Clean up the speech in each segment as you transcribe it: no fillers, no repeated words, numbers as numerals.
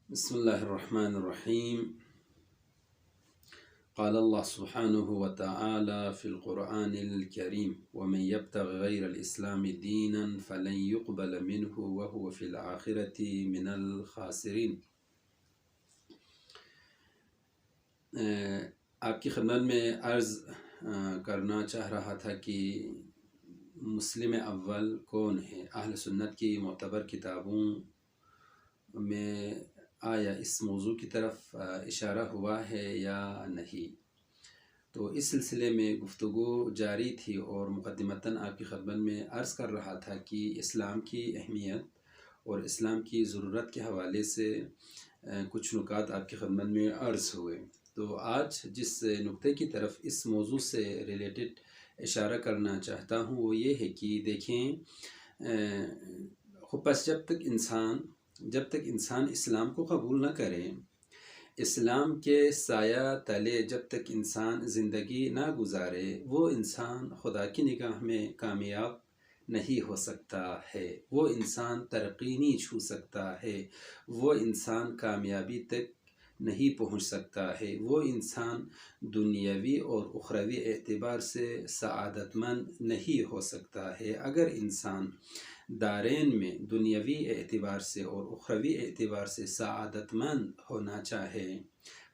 بسم الله الرحمن الرحيم. قال الله سبحانه وتعالى في القرآن الكريم: ومن يبتغ غير الإسلام دينا فلن يقبل منه وهو في الآخرة من الخاسرين. آپ کی خدمت میں عرض کرنا چاہ رہا تھا کہ مسلم اول کون ہے؟ اہل سنت کی معتبر کتابوں میں آیا اس موضوع کی طرف اشارہ ہوا ہے یا نہیں؟ تو اس سلسلے میں گفتگو جاری تھی اور مقدمتاً آپ کی خدمت میں عرض کر رہا تھا کہ اسلام کی اہمیت اور اسلام کی ضرورت کے حوالے سے کچھ نکات آپ کی خدمت میں عرض ہوئے۔ تو آج جس نقطے کی طرف اس موضوع سے ریلیٹڈ اشارہ کرنا چاہتا ہوں وہ یہ ہے کہ دیکھیں، بس جب تک انسان اسلام کو قبول نہ کرے، اسلام کے سایہ تلے جب تک انسان زندگی نہ گزارے، وہ انسان خدا کی نگاہ میں کامیاب نہیں ہو سکتا ہے، وہ انسان ترقی نہیں چھو سکتا ہے، وہ انسان کامیابی تک نہیں پہنچ سکتا ہے، وہ انسان دنیاوی اور اخروی اعتبار سے سعادت مند نہیں ہو سکتا ہے۔ اگر انسان دارین میں دنیاوی اعتبار سے اور اخروی اعتبار سے سعادت مند ہونا چاہے،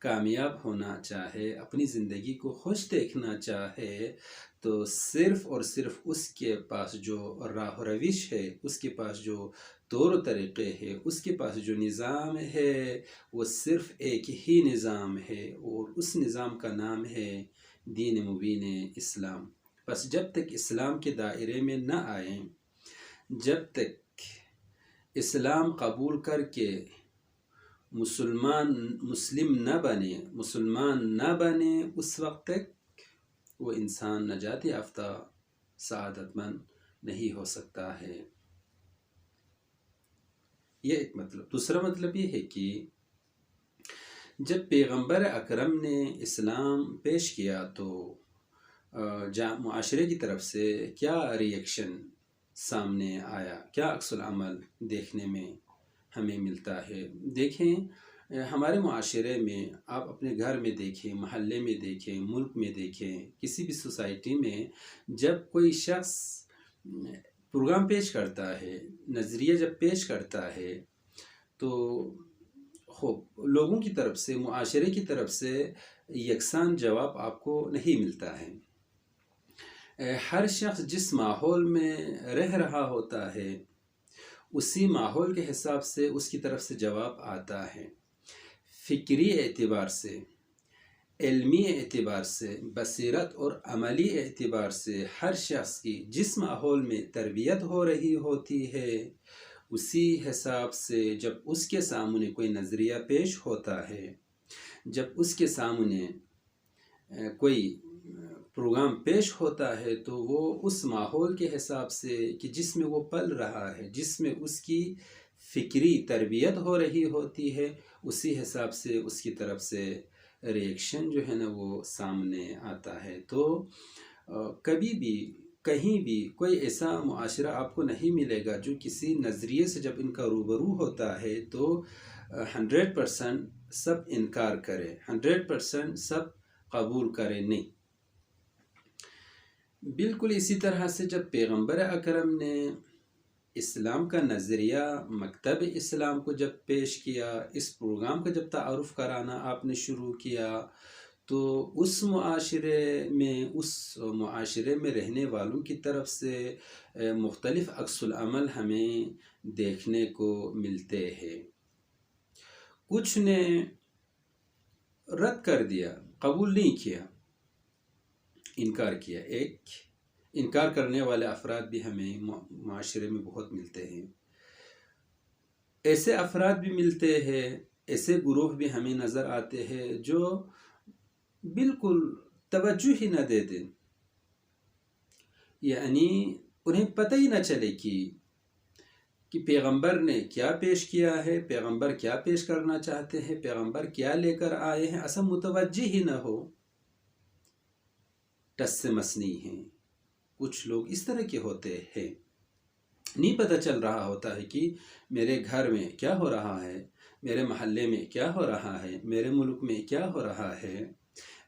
کامیاب ہونا چاہے، اپنی زندگی کو خوش دیکھنا چاہے، تو صرف اور صرف اس کے پاس جو راہ و روش ہے، اس کے پاس جو طور و طریقے ہے، اس کے پاس جو نظام ہے، وہ صرف ایک ہی نظام ہے اور اس نظام کا نام ہے دین مبین اسلام۔ بس جب تک اسلام کے دائرے میں نہ آئیں، جب تک اسلام قبول کر کے مسلم نہ بنے، اس وقت تک وہ انسان نجات یافتہ سعادت مند نہیں ہو سکتا ہے۔ یہ ایک مطلب۔ دوسرا مطلب یہ ہے کہ جب پیغمبر اکرم نے اسلام پیش کیا تو معاشرے کی طرف سے کیا ریئیکشن سامنے آیا، کیا عکس العمل دیکھنے میں ہمیں ملتا ہے؟ دیکھیں، ہمارے معاشرے میں آپ اپنے گھر میں دیکھیں، محلے میں دیکھیں، ملک میں دیکھیں، کسی بھی سوسائٹی میں جب کوئی شخص پروگرام پیش کرتا ہے، نظریہ جب پیش کرتا ہے، تو لوگوں کی طرف سے، معاشرے کی طرف سے یکساں جواب آپ کو نہیں ملتا ہے۔ ہر شخص جس ماحول میں رہ رہا ہوتا ہے، اسی ماحول کے حساب سے اس کی طرف سے جواب آتا ہے۔ فکری اعتبار سے، علمی اعتبار سے، بصیرت اور عملی اعتبار سے ہر شخص کی جس ماحول میں تربیت ہو رہی ہوتی ہے، اسی حساب سے جب اس کے سامنے کوئی نظریہ پیش ہوتا ہے، جب اس کے سامنے کوئی پروگرام پیش ہوتا ہے، تو وہ اس ماحول کے حساب سے کہ جس میں وہ پل رہا ہے، جس میں اس کی فکری تربیت ہو رہی ہوتی ہے، اسی حساب سے اس کی طرف سے ریئیکشن جو ہے نا وہ سامنے آتا ہے۔ تو کبھی بھی کہیں بھی کوئی ایسا معاشرہ آپ کو نہیں ملے گا جو کسی نظریے سے جب ان کا روبرو ہوتا ہے تو 100% سب انکار کرے، 100% سب قبول کرے، نہیں۔ بالکل اسی طرح سے جب پیغمبر اکرم نے اسلام کا نظریہ، مکتب اسلام کو جب پیش کیا، اس پروگرام کا جب تعارف کرانا آپ نے شروع کیا، تو اس معاشرے میں رہنے والوں کی طرف سے مختلف عکس العمل ہمیں دیکھنے کو ملتے ہیں۔ کچھ نے رد کر دیا، قبول نہیں کیا، انکار کیا۔ انکار کرنے والے افراد بھی ہمیں معاشرے میں بہت ملتے ہیں۔ ایسے افراد بھی ملتے ہیں، ایسے گروہ بھی ہمیں نظر آتے ہیں جو بالکل توجہ ہی نہ دیتے، یعنی انہیں پتہ ہی نہ چلے کہ پیغمبر نے کیا پیش کیا ہے، پیغمبر کیا پیش کرنا چاہتے ہیں، پیغمبر کیا لے کر آئے ہیں، اصلا متوجہ ہی نہ ہو، ٹس سے مس نہیں ہیں۔ کچھ لوگ اس طرح کے ہوتے ہیں، نہیں پتہ چل رہا ہوتا ہے کہ میرے گھر میں کیا ہو رہا ہے، میرے محلے میں کیا ہو رہا ہے، میرے ملک میں کیا ہو رہا ہے،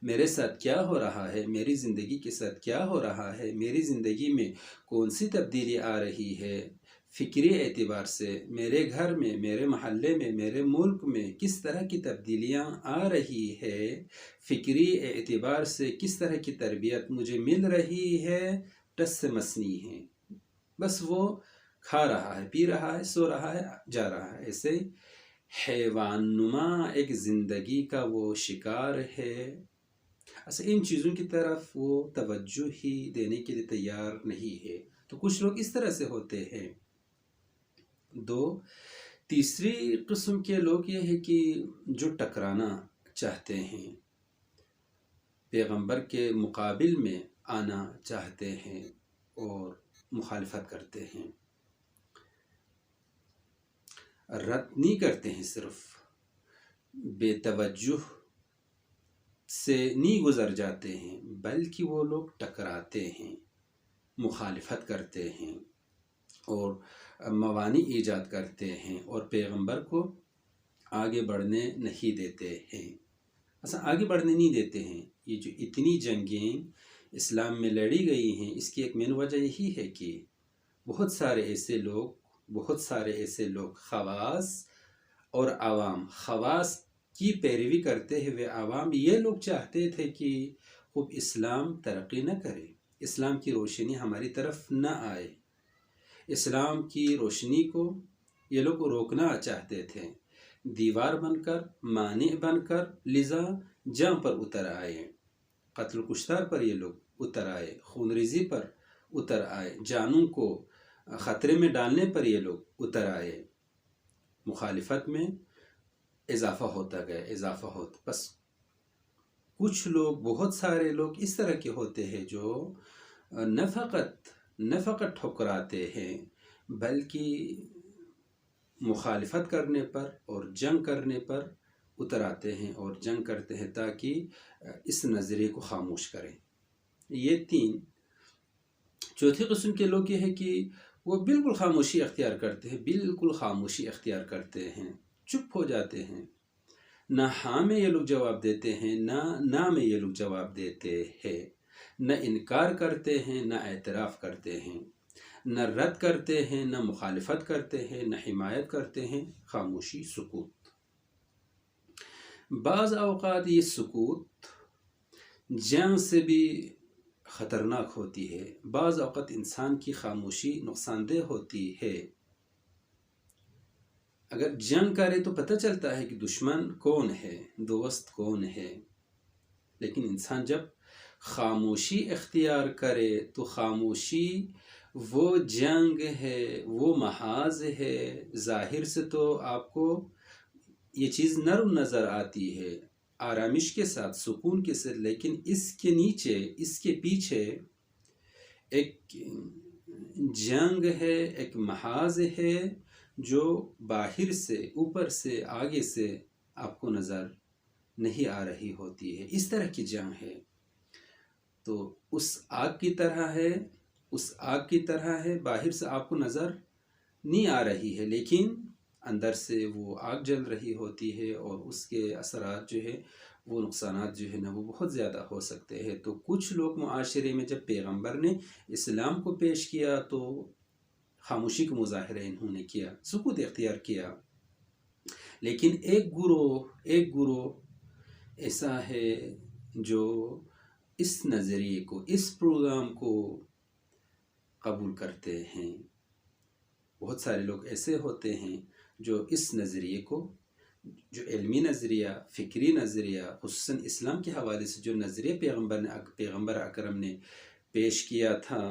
میرے ساتھ کیا ہو رہا ہے، میری زندگی کے ساتھ کیا ہو رہا ہے، میری زندگی میں کون سی تبدیلی آ رہی ہے، فکری اعتبار سے میرے گھر میں، میرے محلے میں، میرے ملک میں کس طرح کی تبدیلیاں آ رہی ہے، فکری اعتبار سے کس طرح کی تربیت مجھے مل رہی ہے، ٹس سے مسنی ہے۔ بس وہ کھا رہا ہے، پی رہا ہے، سو رہا ہے، جا رہا ہے، ایسے حیوان نما ایک زندگی کا وہ شکار ہے۔ اصل ان چیزوں کی طرف وہ توجہ ہی دینے کے لیے تیار نہیں ہے۔ تو کچھ لوگ اس طرح سے ہوتے ہیں۔ تیسری قسم کے لوگ یہ ہے کہ جو ٹکرانا چاہتے ہیں، پیغمبر کے مقابل میں آنا چاہتے ہیں اور مخالفت کرتے ہیں، رد نہیں کرتے ہیں، صرف بے توجہ سے نہیں گزر جاتے ہیں، بلکہ وہ لوگ ٹکراتے ہیں، مخالفت کرتے ہیں اور موانع ایجاد کرتے ہیں اور پیغمبر کو آگے بڑھنے نہیں دیتے ہیں۔ اصلا آگے بڑھنے نہیں دیتے ہیں۔ یہ جو اتنی جنگیں اسلام میں لڑی گئی ہیں، اس کی ایک مین وجہ یہی ہے کہ بہت سارے ایسے لوگ خواص اور عوام، خواص کی پیروی کرتے ہوئے عوام، یہ لوگ چاہتے تھے کہ خوب اسلام ترقی نہ کرے، اسلام کی روشنی ہماری طرف نہ آئے، اسلام کی روشنی کو یہ لوگ روکنا چاہتے تھے، دیوار بن کر، مانع بن کر، لذا جنگ پر اتر آئے، قتل کشتار پر یہ لوگ اتر آئے، خون ریزی پر اتر آئے، جانوں کو خطرے میں ڈالنے پر یہ لوگ اتر آئے، مخالفت میں اضافہ ہوتا بس کچھ لوگ، بہت سارے لوگ اس طرح کے ہوتے ہیں جو نہ فقط ٹھکراتے ہیں بلکہ مخالفت کرنے پر اور جنگ کرنے پر اتر آتے ہیں اور جنگ کرتے ہیں تاکہ اس نظریے کو خاموش کریں۔ یہ تین۔ چوتھی قسم کے لوگ یہ ہے کہ وہ بالکل خاموشی اختیار کرتے ہیں، چپ ہو جاتے ہیں، نہ ہاں میں یہ لوگ جواب دیتے ہیں، نہ میں یہ لوگ جواب دیتے ہیں، نہ انکار کرتے ہیں، نہ اعتراف کرتے ہیں، نہ رد کرتے ہیں، نہ مخالفت کرتے ہیں، نہ حمایت کرتے ہیں، خاموشی، سکوت۔ بعض اوقات یہ سکوت جنگ سے بھی خطرناک ہوتی ہے، بعض اوقات انسان کی خاموشی نقصان دہ ہوتی ہے۔ اگر جنگ کرے تو پتہ چلتا ہے کہ دشمن کون ہے، دوست کون ہے، لیکن انسان جب خاموشی اختیار کرے تو خاموشی وہ جنگ ہے، وہ محاذ ہے۔ ظاہر سے تو آپ کو یہ چیز نرم نظر آتی ہے، آرامش کے ساتھ، سکون کے ساتھ، لیکن اس کے نیچے، اس کے پیچھے ایک جنگ ہے، ایک محاذ ہے جو باہر سے، اوپر سے، آگے سے آپ کو نظر نہیں آ رہی ہوتی ہے۔ اس طرح کی جنگ ہے۔ تو اس آگ کی طرح ہے، باہر سے آپ کو نظر نہیں آ رہی ہے لیکن اندر سے وہ آگ جل رہی ہوتی ہے اور اس کے اثرات جو ہے، وہ نقصانات جو ہے نا، وہ بہت زیادہ ہو سکتے ہیں۔ تو کچھ لوگ معاشرے میں جب پیغمبر نے اسلام کو پیش کیا تو خاموشی کا مظاہرہ انہوں نے کیا، سکوت اختیار کیا، لیکن ایک گروہ ایسا ہے جو اس نظریے کو، اس پروگرام کو قبول کرتے ہیں۔ بہت سارے لوگ ایسے ہوتے ہیں جو اس نظریے کو، جو علمی نظریہ، فکری نظریہ، خصوصاً اسلام کے حوالے سے جو نظریہ پیغمبر اکرم نے پیش کیا تھا،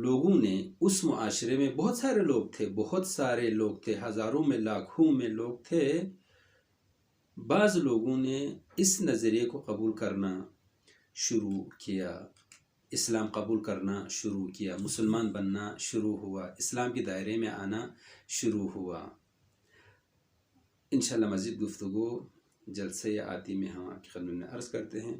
لوگوں نے اس معاشرے میں بہت سارے لوگ تھے، ہزاروں میں، لاکھوں میں لوگ تھے، بعض لوگوں نے اس نظریے کو قبول کرنا شروع کیا، اسلام قبول کرنا شروع کیا، مسلمان بننا شروع ہوا، اسلام کے دائرے میں آنا شروع ہوا۔ انشاءاللہ مزید گفتگو جلسے آتی میں ہم آپ کی خدمت میں عرض کرتے ہیں۔